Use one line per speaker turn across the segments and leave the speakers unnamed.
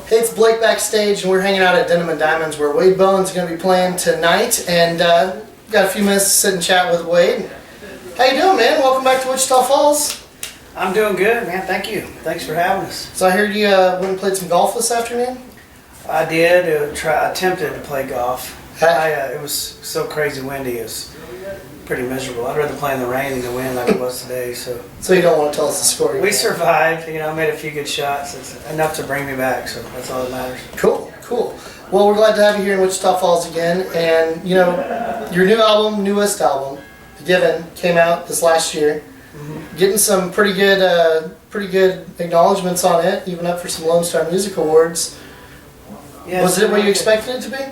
Hey, it's Blake Backstage, and we're hanging out at Denim and Diamonds, where Wade Bowen's going to be playing tonight, and got a few minutes to sit and chat with Wade. How you doing, man? Welcome back to Wichita Falls.
I'm doing good, man. Thank you. Thanks for having us.
So I heard you went and played some golf this afternoon?
I did. Attempted to play golf. It was so crazy windy. It was pretty miserable. I'd rather play in the rain than the wind like it was today. So
you don't want to tell us the score?
We survived. You know, made a few good shots. It's enough to bring me back. So that's all that matters.
Cool, cool. Well, we're glad to have you here in Wichita Falls again. And you know, your newest album, Given, came out this last year. Mm-hmm. Getting some pretty good acknowledgments on it, even up for some Lone Star Music Awards. Yeah, was it what you expected it to be?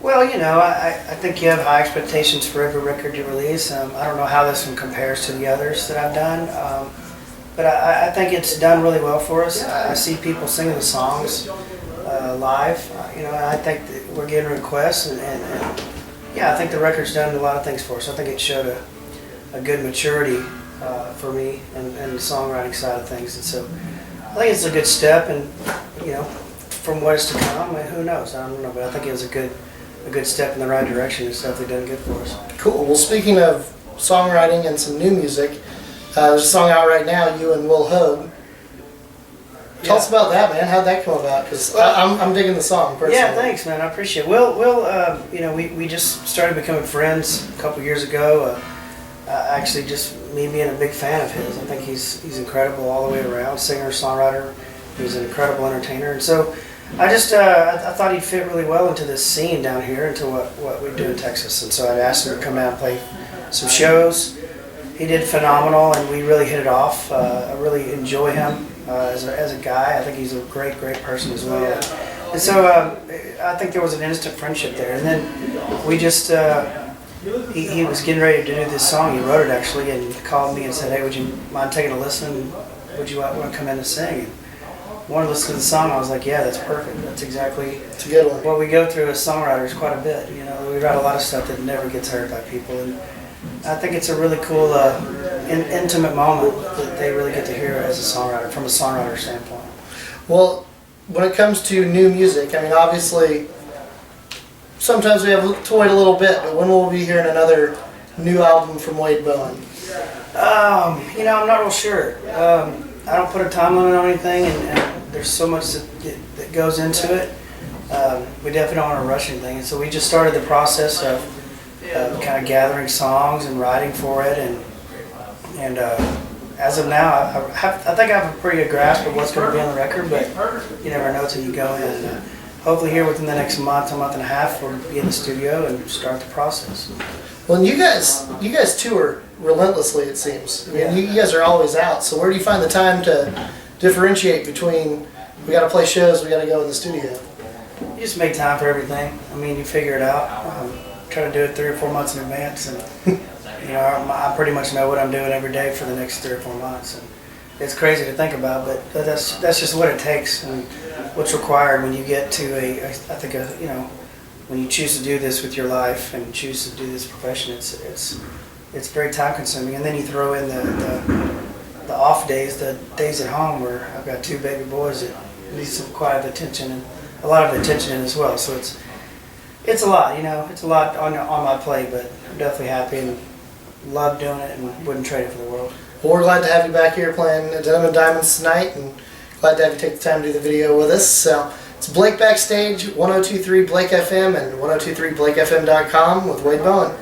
Well, you know, I think you have high expectations for every record you release. I don't know how this one compares to the others that I've done, but I think it's done really well for us. I see people singing the songs live, you know, and I think that we're getting requests, and yeah, I think the record's done a lot of things for us. I think it showed a good maturity for me and the songwriting side of things, and so I think it's a good step, and you know, from what is to come, who knows? I don't know, but I think it was a good step in the right direction. It's definitely done good for us.
Cool. Well, speaking of songwriting and some new music, there's a song out right now, you and Will Hogue. Tell us about that, man. How'd that come about? Because I'm digging the song personally.
Yeah, thanks, man. I appreciate it. Will, you know, we just started becoming friends a couple years ago. Actually, just me being a big fan of his. I think he's incredible all the way around. Singer, songwriter. He's an incredible entertainer, and so I just I thought he'd fit really well into this scene down here, into what we do in Texas, and so I asked him to come out and play some shows. He did phenomenal, and we really hit it off. I really enjoy him as a guy. I think he's a great person as well. And so I think there was an instant friendship there, and then we just he was getting ready to do this song. He wrote it actually, and he called me and said, "Hey, would you mind taking a listen? Would you want to come in and sing?" And wanted to listen to the song. I was like, yeah, that's perfect. That's exactly
it's a good one.
What we go through as songwriters quite a bit. You know, we write a lot of stuff that never gets heard by people, and I think it's a really cool, intimate moment that they really get to hear as a songwriter, from a songwriter standpoint.
Well, when it comes to new music, I mean, obviously, sometimes we have to wait a little bit, but when will we be hearing another new album from Wade Bowen?
You know, I'm not real sure. I don't put a time limit on anything, and there's so much that goes into it. We definitely don't want to rush anything, and so we just started the process of kind of gathering songs and writing for it, and as of now, I think I have a pretty good grasp of what's going to be on the record, but you never know till you go in. Hopefully here within the next month and a half, we'll be in the studio and start the process.
Well, and you guys tour relentlessly, it seems. I mean, you guys are always out. So where do you find the time to differentiate between we got to play shows, we got to go in the studio?
You just make time for everything. I mean, you figure it out. Try to do it 3 or 4 months in advance, and you know, I pretty much know what I'm doing every day for the next 3 or 4 months. And it's crazy to think about, but that's just what it takes and what's required when you get to you know, when you choose to do this with your life and choose to do this profession. It's very time consuming, and then you throw in the off days, the days at home where I've got 2 baby boys that need some quiet attention and a lot of attention in as well. So it's a lot, you know, it's a lot on my plate, but I'm definitely happy and love doing it and wouldn't trade it for the world.
Well, we're glad to have you back here playing Denim and Diamonds tonight, and glad to have you take the time to do the video with us. So it's Blake Backstage, 1023 Blake FM and 1023BlakeFM.com with Wade Bowen.